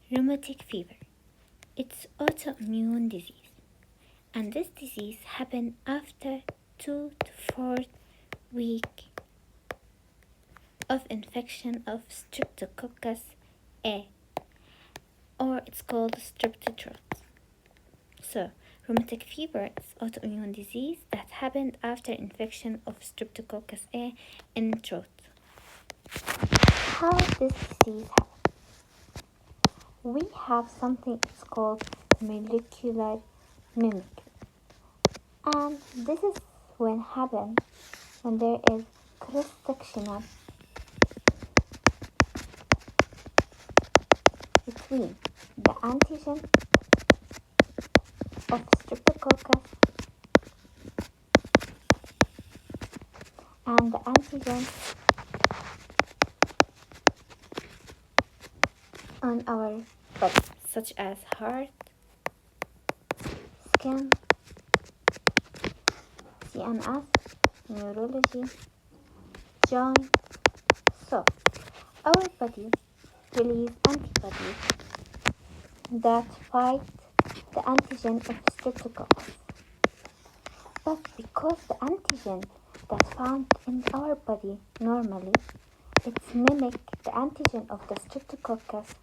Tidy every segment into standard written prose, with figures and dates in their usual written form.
Rheumatic fever. It's autoimmune disease, and this disease happens after 2 to 4 weeks of infection of Streptococcus A, or it's called Streptococcus. So, rheumatic fever is autoimmune disease that happened after infection of Streptococcus A in throat. How this disease happens? We have something it's called molecular mimicry, and this is when happens when there is cross-sectional between the antigen of Streptococcus and the antigen on our body, such as heart, skin, CNS, neurology, joint. So, our body release antibodies that fight the antigen of Streptococcus. But because the antigen that's found in our body normally, it's mimic the antigen of the Streptococcus,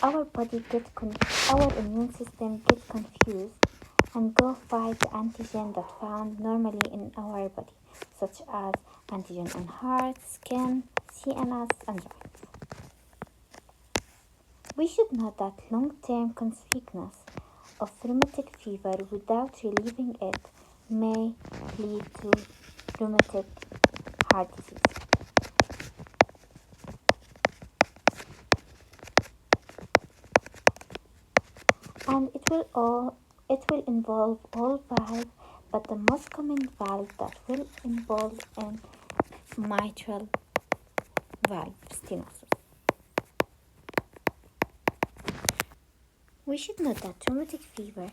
our immune system gets confused and go fight the antigen that found normally in our body, such as antigen on heart, skin, CNS, and joints. We should know that long-term consequences of rheumatic fever without relieving it may lead to rheumatic heart disease. And it will involve all valves, but the most common valve that will involve in mitral valve stenosis. We should note that rheumatic fever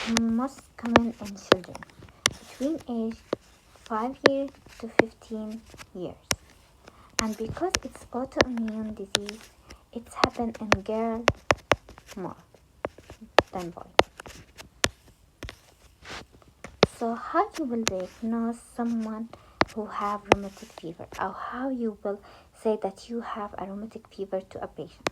is most common in children between age 5 years to 15 years. And because it's autoimmune disease, it's happened in girls more than boys. So how you will diagnose someone who have rheumatic fever, or how you will say that you have a rheumatic fever to a patient?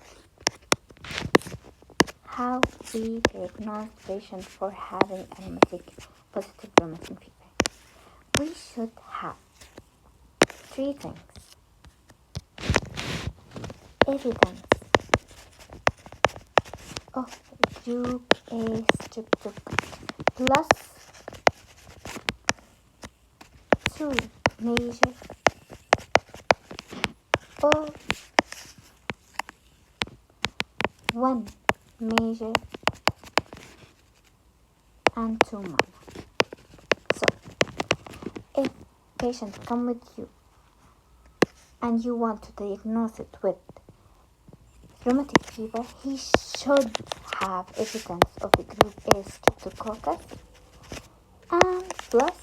How we diagnose patient for having a positive rheumatic fever? We should have 3 things: evidence of A Streptococcus plus 2 major or 1 major and 2 minor. So, if patient come with you and you want to diagnose it with rheumatic fever, he should have evidence of the group A Streptococcus and plus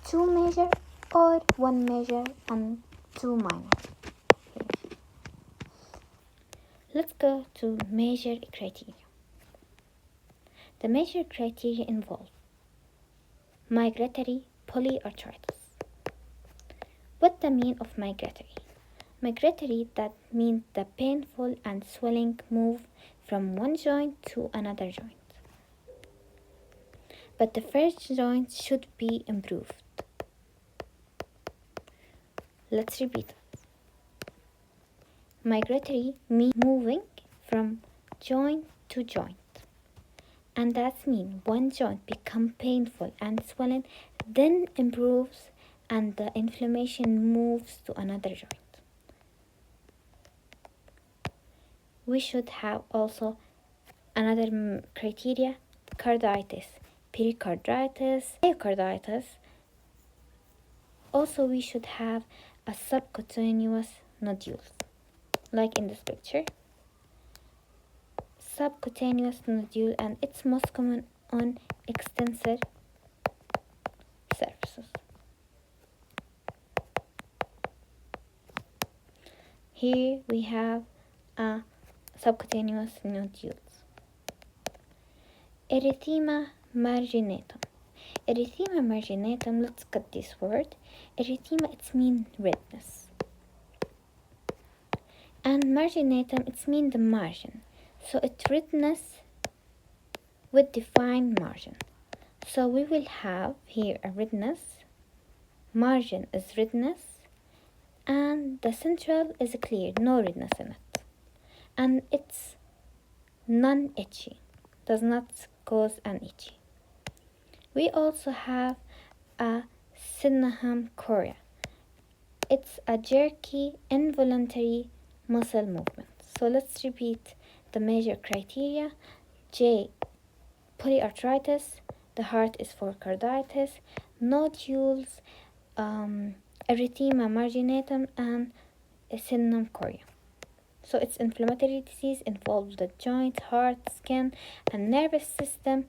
2 major or 1 major and 2 minor. Let's go to major criteria. The major criteria involve migratory polyarthritis. What the mean of migratory? Migratory, that means the painful and swelling move from one joint to another joint. But the first joint should be improved. Let's repeat it. Migratory means moving from joint to joint. And that means one joint becomes painful and swollen, then improves, and the inflammation moves to another joint. We should have also another criteria: carditis, pericarditis, myocarditis. Also, we should have a subcutaneous nodules, like in this picture. Subcutaneous nodule, and it's most common on extensor surfaces. Here we have subcutaneous nodules. Erythema marginatum. Erythema marginatum, let's cut this word. Erythema, it means redness. And marginatum, it means the margin. So it's redness with defined margin. So we will have here a redness, margin is redness, and the central is clear, no redness in it. And it's non-itchy, does not cause an itchy. We also have a synonym chorea. It's a jerky, involuntary muscle movement. So let's repeat the major criteria. J, polyarthritis. The heart is for carditis. Nodules, erythema marginatum, and synonym chorea. So it's inflammatory disease involves the joint, heart, skin, and nervous system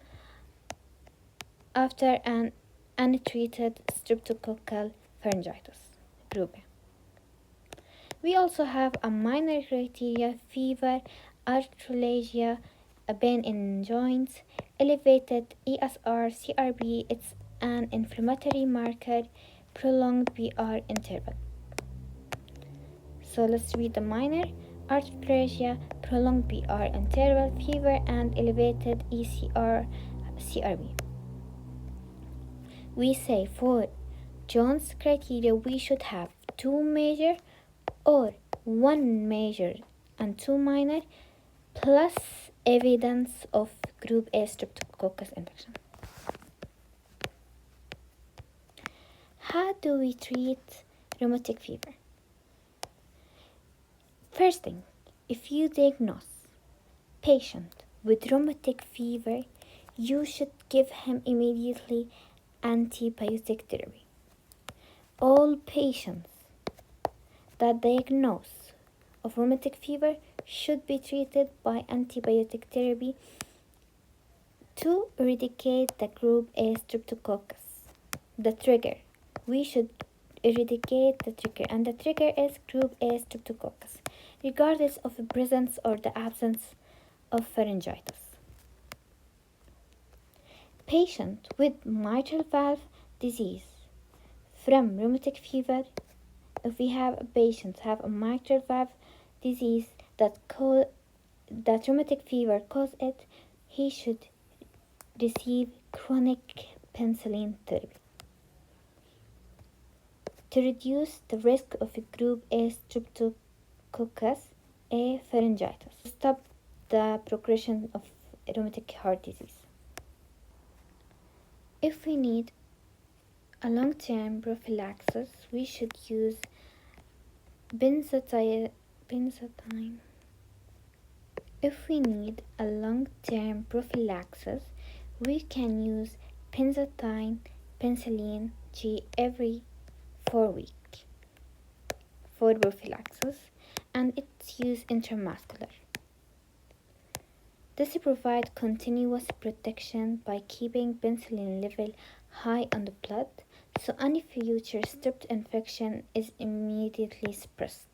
after an untreated streptococcal pharyngitis, group A. We also have a minor criteria: fever, arthralgia, a pain in joints, elevated ESR, CRP. It's an inflammatory marker, prolonged BR interval. So let's read the minor: arthralgia, prolonged BR interval, fever, and elevated ECR, CRP. We say for Jones criteria we should have 2 major or 1 major and 2 minor plus evidence of group A Streptococcus infection. How do we treat rheumatic fever? First thing, if you diagnose patient with rheumatic fever, you should give him immediately antibiotic therapy. All patients that diagnose of rheumatic fever should be treated by antibiotic therapy to eradicate the group A Streptococcus. The trigger, we should eradicate the trigger, and the trigger is group A Streptococcus, regardless of the presence or the absence of pharyngitis. Patient with mitral valve disease from rheumatic fever, if we have a patient have a mitral valve disease that rheumatic fever cause it, he should receive chronic penicillin therapy to reduce the risk of a group A Streptococcus A pharyngitis, stop the progression of rheumatic heart disease. If we need a long-term prophylaxis, we should use benzathine. If we need a long-term prophylaxis, we can use benzathine penicillin G every 4 weeks for prophylaxis, and it's used intramuscular. This provides continuous protection by keeping penicillin level high on the blood, so any future strep infection is immediately suppressed.